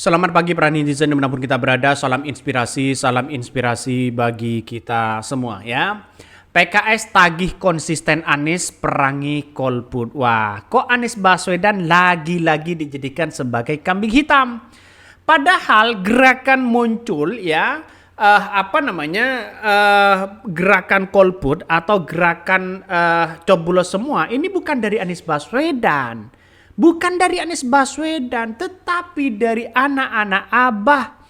Selamat pagi para netizen dimanapun kita berada, salam inspirasi bagi kita semua ya. PKS tagih konsisten Anies perangi golput. Wah, kok Anies Baswedan lagi-lagi dijadikan sebagai kambing hitam? Padahal gerakan muncul ya, gerakan golput atau gerakan coblos semua ini bukan dari Anies Baswedan. Bukan dari Anies Baswedan, tetapi dari anak-anak Abah.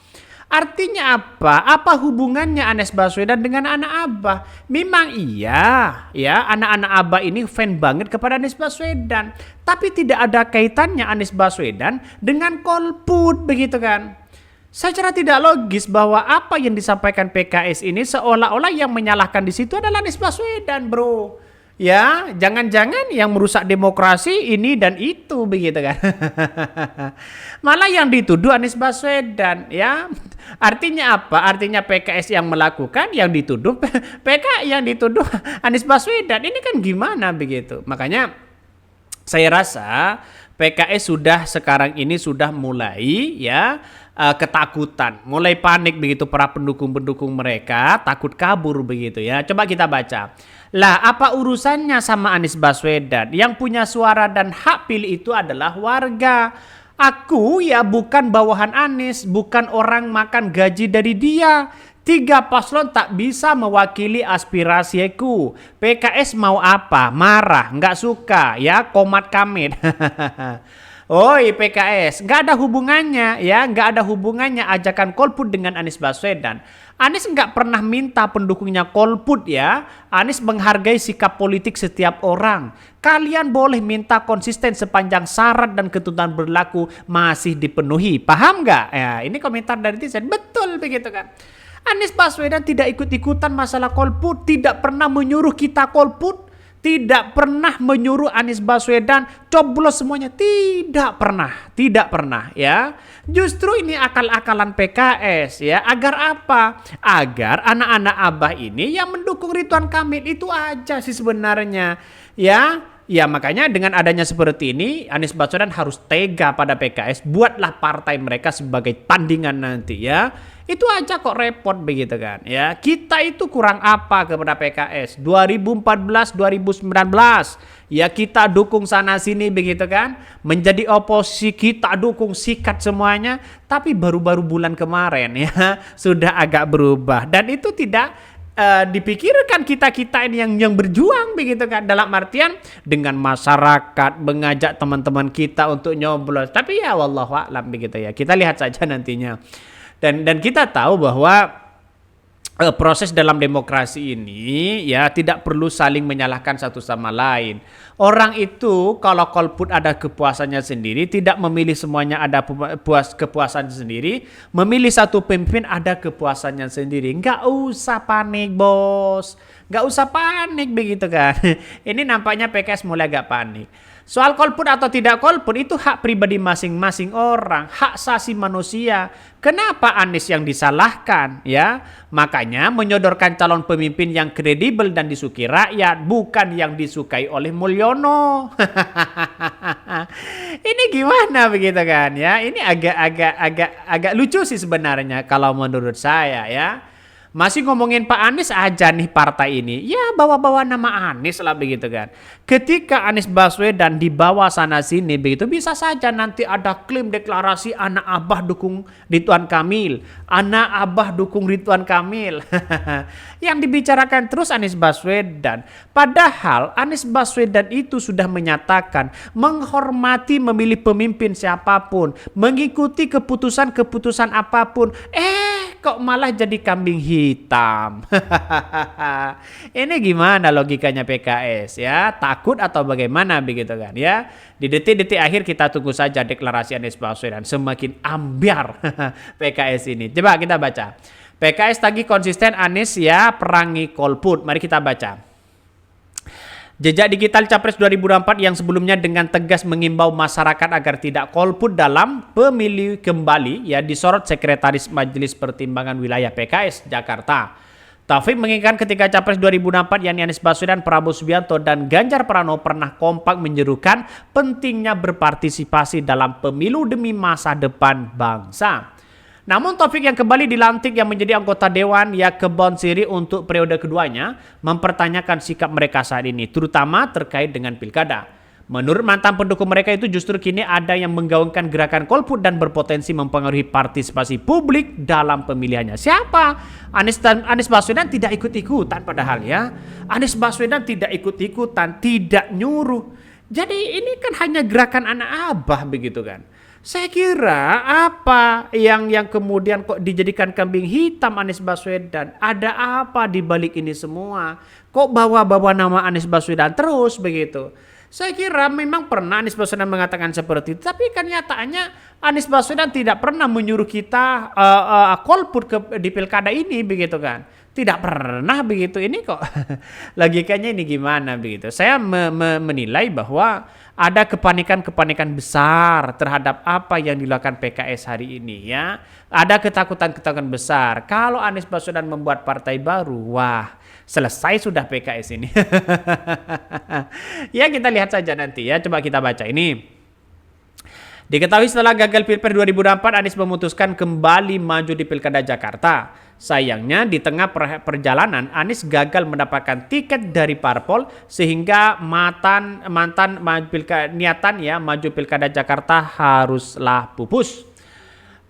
Artinya apa? Apa hubungannya Anies Baswedan dengan anak Abah? Memang iya, ya anak-anak Abah ini fan banget kepada Anies Baswedan. Tapi tidak ada kaitannya Anies Baswedan dengan golput, begitu kan? Secara tidak logis bahwa apa yang disampaikan PKS ini seolah-olah yang menyalahkan di situ adalah Anies Baswedan, bro. Ya, jangan-jangan yang merusak demokrasi ini dan itu begitu kan. Malah yang dituduh Anies Baswedan ya. Artinya apa? Artinya PKS yang melakukan, yang dituduh yang dituduh Anies Baswedan. Ini kan gimana begitu? Makanya saya rasa PKS sekarang ini sudah mulai ya ketakutan, mulai panik begitu para pendukung-pendukung mereka, takut kabur begitu ya. Coba kita baca. Lah, apa urusannya sama Anies Baswedan? Yang punya suara dan hak pilih itu adalah warga. Aku ya bukan bawahan Anies, bukan orang makan gaji dari dia. 3 paslon tak bisa mewakili aspirasiku. PKS mau apa? Marah, nggak suka, ya komat kamit. Oi PKS, nggak ada hubungannya ya, nggak ada hubungannya ajakan golput dengan Anies Baswedan. Anies nggak pernah minta pendukungnya golput ya. Anies menghargai sikap politik setiap orang. Kalian boleh minta konsisten sepanjang syarat dan ketentuan berlaku masih dipenuhi. Paham nggak? Ya, ini komentar dari netizen. Betul begitu kan? Anies Baswedan tidak ikut-ikutan masalah golput, tidak pernah menyuruh kita golput. Tidak pernah menyuruh Anies Baswedan coblos semuanya. Tidak pernah ya. Justru ini akal-akalan PKS ya. Agar apa? Agar anak-anak Abah ini yang mendukung Ridwan Kamil itu aja sih sebenarnya ya. Ya makanya dengan adanya seperti ini Anies Baswedan harus tega pada PKS. Buatlah partai mereka sebagai tandingan nanti ya. Itu aja kok repot begitu kan ya. Kita itu kurang apa kepada PKS 2014 2019 ya, kita dukung sana sini begitu kan, menjadi oposisi kita dukung sikat semuanya, tapi baru-baru bulan kemarin ya sudah agak berubah dan itu tidak dipikirkan kita ini yang berjuang begitu kan, dalam artian dengan masyarakat mengajak teman-teman kita untuk nyoblos, tapi ya wallahu a'lam begitu ya, kita lihat saja nantinya. Dan kita tahu bahwa proses dalam demokrasi ini ya tidak perlu saling menyalahkan satu sama lain. Orang itu kalau golput ada kepuasannya sendiri, tidak memilih semuanya ada kepuasan sendiri, memilih satu pemimpin ada kepuasannya sendiri. Nggak usah panik bos, nggak usah panik begitu kan. Ini nampaknya PKS mulai agak panik. Soal golput atau tidak golput itu hak pribadi masing-masing orang, hak asasi manusia. Kenapa Anies yang disalahkan ya? Makanya menyodorkan calon pemimpin yang kredibel dan disukai rakyat, bukan yang disukai oleh Mulyono. Ini gimana begitu kan ya? Ini agak lucu sih sebenarnya kalau menurut saya ya. Masih ngomongin Pak Anies aja nih partai ini. Ya bawa-bawa nama Anies lah begitu kan. Ketika Anies Baswedan dibawa sana sini begitu, bisa saja nanti ada klaim deklarasi anak Abah dukung Ridwan Kamil. Anak Abah dukung Ridwan Kamil. Yang dibicarakan terus Anies Baswedan. Padahal Anies Baswedan itu sudah menyatakan menghormati memilih pemimpin siapapun. Mengikuti keputusan-keputusan apapun. Kok malah jadi kambing hitam. Ini gimana logikanya PKS ya? Takut atau bagaimana begitu kan ya? Di detik-detik akhir kita tunggu saja deklarasi Anies Baswedan. Semakin ambiar PKS ini. Coba kita baca. PKS tagih konsisten Anies ya perangi golput. Mari kita baca. Jejak digital Capres 2024 yang sebelumnya dengan tegas mengimbau masyarakat agar tidak golput dalam pemilu kembali ya disorot Sekretaris Majelis Pertimbangan Wilayah PKS Jakarta. Taufik mengingatkan ketika Capres 2024 yakni Anies Baswedan, Prabowo Subianto, dan Ganjar Pranowo pernah kompak menyerukan pentingnya berpartisipasi dalam pemilu demi masa depan bangsa. Namun Taufik yang kembali dilantik yang menjadi anggota Dewan Kebon Siri untuk periode keduanya mempertanyakan sikap mereka saat ini, terutama terkait dengan pilkada. Menurut mantan pendukung mereka itu justru kini ada yang menggaungkan gerakan golput dan berpotensi mempengaruhi partisipasi publik dalam pemilihannya. Siapa? Anies Baswedan tidak ikut-ikutan padahal ya. Anies Baswedan tidak ikut-ikutan, tidak nyuruh. Jadi ini kan hanya gerakan anak abah begitu kan. Saya kira apa yang kemudian kok dijadikan kambing hitam Anies Baswedan? Ada apa di balik ini semua? Kok bawa-bawa nama Anies Baswedan terus begitu? Saya kira memang pernah Anies Baswedan mengatakan seperti itu, tapi kan nyatanya Anies Baswedan tidak pernah menyuruh kita golput di pilkada ini begitu kan. Tidak pernah begitu. Ini kok logikanya ini gimana begitu. Saya menilai bahwa ada kepanikan besar terhadap apa yang dilakukan PKS hari ini ya. Ada ketakutan besar. Kalau Anies Baswedan membuat partai baru, wah, selesai sudah PKS ini. Ya kita lihat saja nanti ya. Coba kita baca ini. Diketahui setelah gagal Pilpres 2024, Anies memutuskan kembali maju di Pilkada Jakarta. Sayangnya di tengah perjalanan Anies gagal mendapatkan tiket dari parpol sehingga niatan maju Pilkada Jakarta haruslah pupus.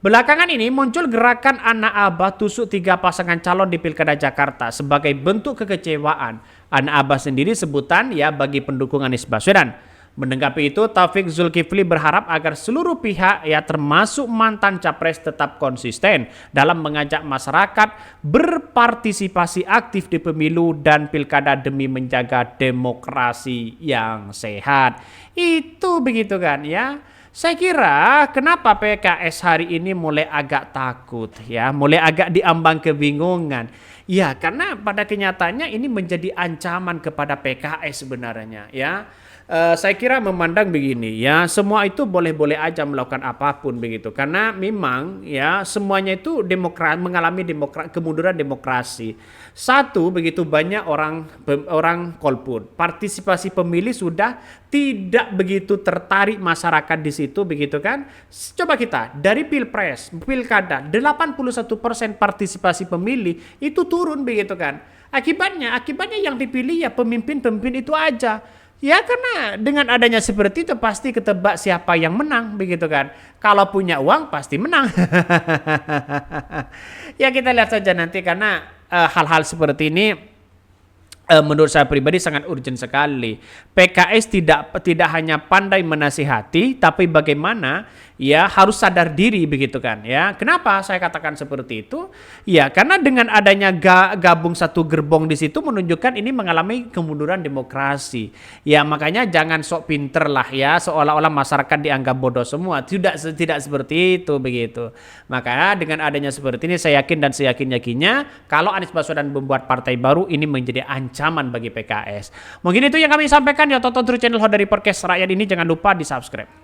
Belakangan ini muncul gerakan anak abah tusuk 3 pasangan calon di Pilkada Jakarta sebagai bentuk kekecewaan. Anak abah sendiri sebutan bagi pendukung Anies Baswedan. Menanggapi itu, Taufik Zulkifli berharap agar seluruh pihak termasuk mantan capres tetap konsisten dalam mengajak masyarakat berpartisipasi aktif di pemilu dan pilkada demi menjaga demokrasi yang sehat. Itu begitu kan ya. Saya kira kenapa PKS hari ini mulai agak takut mulai agak diambang kebingungan. Ya, karena pada kenyataannya ini menjadi ancaman kepada PKS sebenarnya ya. Saya kira memandang begini semua itu boleh-boleh aja melakukan apapun begitu karena memang semuanya itu mengalami kemunduran demokrasi. Satu, begitu banyak orang golput, partisipasi pemilih sudah tidak begitu tertarik masyarakat di situ begitu kan. Coba kita dari pilpres, pilkada 81% partisipasi pemilih itu turun begitu kan. Akibatnya yang dipilih pemimpin-pemimpin itu aja. Ya karena dengan adanya seperti itu pasti ketebak siapa yang menang begitu kan. Kalau punya uang pasti menang. Ya kita lihat saja nanti karena hal-hal seperti ini menurut saya pribadi sangat urgent sekali. PKS tidak hanya pandai menasihati tapi bagaimana harus sadar diri begitu kan ya. Kenapa saya katakan seperti itu? Ya karena dengan adanya gabung satu gerbong di situ menunjukkan ini mengalami kemunduran demokrasi. Ya makanya jangan sok pinter lah seolah-olah masyarakat dianggap bodoh semua. Tidak seperti itu begitu. Makanya dengan adanya seperti ini saya yakin dan seyakin-yakinnya kalau Anies Baswedan membuat partai baru ini menjadi ancaman bagi PKS. Mungkin itu yang kami sampaikan tonton terus channel Hot dari Podcast Rakyat ini, jangan lupa di subscribe.